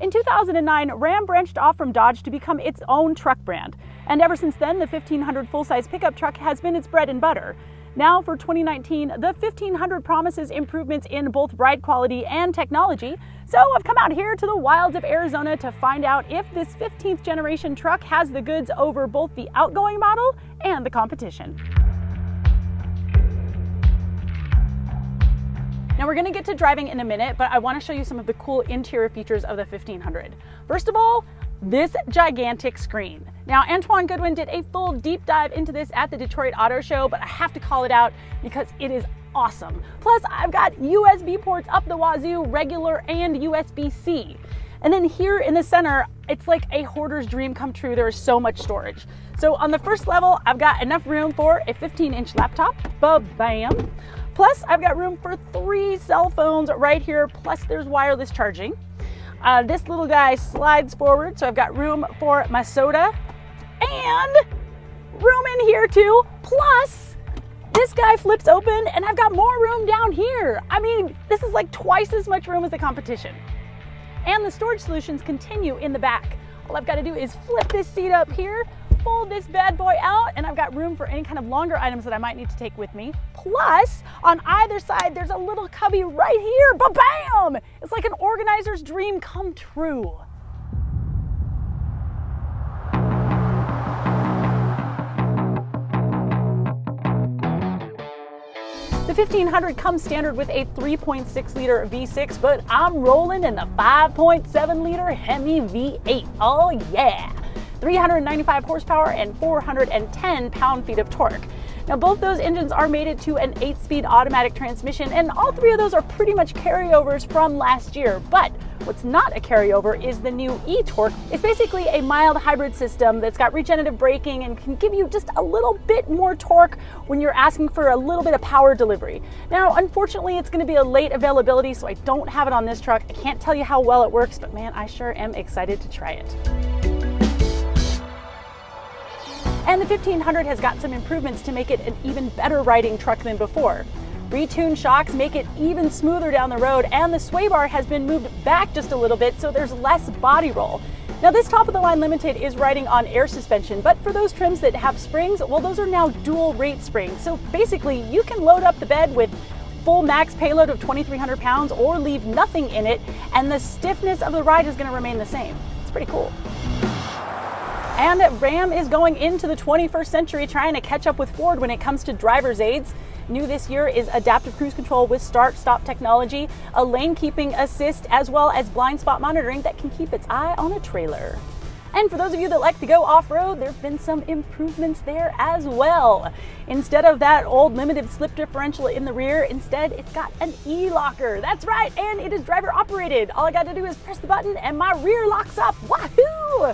in 2009, Ram branched off from Dodge to become its own truck brand. And ever since then, the 1500 full-size pickup truck has been its bread and butter. Now for 2019, the 1500 promises improvements in both ride quality and technology. So I've come out here to the wilds of Arizona to find out if this 15th generation truck has the goods over both the outgoing model and the competition. Now we're gonna get to driving in a minute, but I wanna show you some of the cool interior features of the 1500. First of all, this gigantic screen. Now, Antoine Goodwin did a full deep dive into this at the Detroit Auto Show, but I have to call it out because it is awesome. Plus, I've got USB ports up the wazoo, regular and USB-C. And then here in the center, it's like a hoarder's dream come true. There is so much storage. So on the first level, I've got enough room for a 15-inch laptop, ba-bam. Plus, I've got room for 3 cell phones right here, plus there's wireless charging. This little guy slides forward, so I've got room for my soda and room in here too. Plus, this guy flips open and I've got more room down here. I mean, this is like twice as much room as the competition. And the storage solutions continue in the back. All I've got to do is flip this seat up here, fold this bad boy out, and I've got room for any kind of longer items that I might need to take with me. Plus, on either side, there's a little cubby right here, ba-bam! It's like an organizer's dream come true. The 1500 comes standard with a 3.6 liter V6, but I'm rolling in the 5.7 liter Hemi V8. Oh yeah! 395 horsepower and 410 pound-feet of torque. Now both those engines are mated to an 8-speed automatic transmission, and all 3 of those are pretty much carryovers from last year. But what's not a carryover is the new e-torque. It's basically a mild hybrid system that's got regenerative braking and can give you just a little bit more torque when you're asking for a little bit of power delivery. Now unfortunately it's going to be a late availability, so I don't have it on this truck. I can't tell you how well it works, but man, I sure am excited to try it. And the 1500 has got some improvements to make it an even better riding truck than before. Retuned shocks make it even smoother down the road, and the sway bar has been moved back just a little bit so there's less body roll. Now this top of the line Limited is riding on air suspension, but for those trims that have springs, well, those are now dual rate springs. So basically you can load up the bed with full max payload of 2,300 pounds or leave nothing in it, and the stiffness of the ride is going to remain the same. It's pretty cool. And Ram is going into the 21st century trying to catch up with Ford when it comes to driver's aids. New this year is adaptive cruise control with start-stop technology, a lane keeping assist, as well as blind spot monitoring that can keep its eye on a trailer. And for those of you that like to go off-road, there have been some improvements there as well. Instead of that old Limited slip differential in the rear, instead it's got an e-locker. That's right, and it is driver operated. All I got to do is press the button and my rear locks up. Wahoo!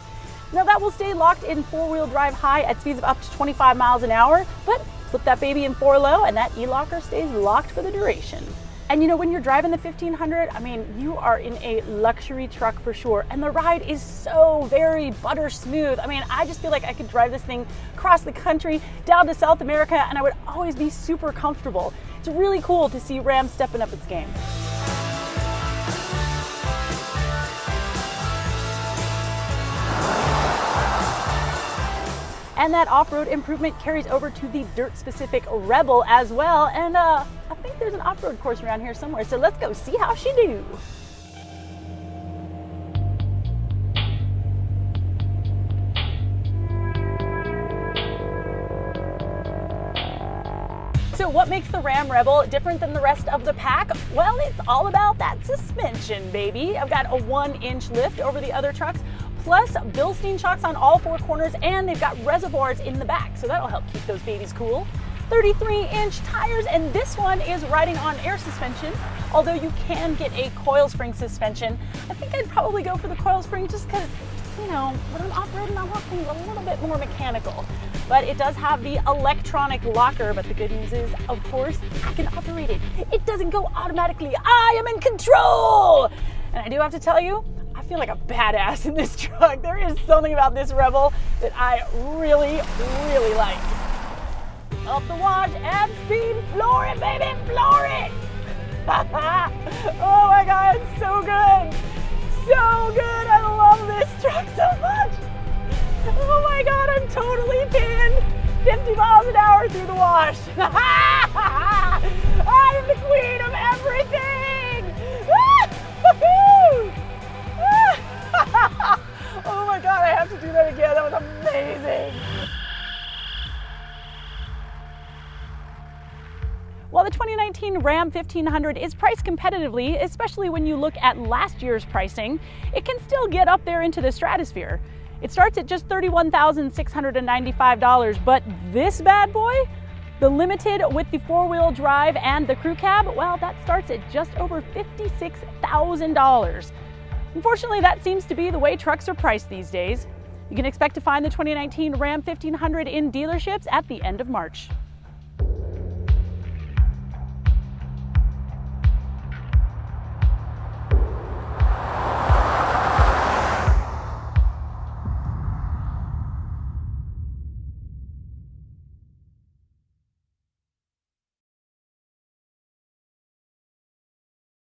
Now that will stay locked in 4-wheel drive high at speeds of up to 25 miles an hour, but flip that baby in 4-low and that e-locker stays locked for the duration. And you know, when you're driving the 1500, I mean, you are in a luxury truck for sure, and the ride is so very butter smooth. I mean, I just feel like I could drive this thing across the country, down to South America, and I would always be super comfortable. It's really cool to see Ram stepping up its game. And that off-road improvement carries over to the dirt-specific Rebel as well. And I think there's an off-road course around here somewhere, so let's go see how she do. So what makes the Ram Rebel different than the rest of the pack? Well, it's all about that suspension, baby. I've got a 1-inch lift over the other trucks, plus Bilstein shocks on all 4 corners, and they've got reservoirs in the back, so that'll help keep those babies cool. 33-inch tires, and this one is riding on air suspension, although you can get a coil spring suspension. I think I'd probably go for the coil spring just because, you know, when I'm off-roading, I want things a little bit more mechanical. But it does have the electronic locker, but the good news is, of course, I can operate it. It doesn't go automatically. I am in control! And I do have to tell you, I feel like a badass in this truck. There is something about this Rebel that I really, really like. Up the wash, ab speed, floor it, baby, floor it! Oh my God, so good. so good. I love this truck so much. Oh my God, I'm totally pinned 50 miles an hour through the wash. I'm the queen of everything. Oh my God, I have to do that again. That was amazing. While the 2019 Ram 1500 is priced competitively, especially when you look at last year's pricing, it can still get up there into the stratosphere. It starts at just $31,695, but this bad boy, the Limited with the four-wheel drive and the crew cab, well, that starts at just over $56,000. Unfortunately, that seems to be the way trucks are priced these days. You can expect to find the 2019 Ram 1500 in dealerships at the end of March.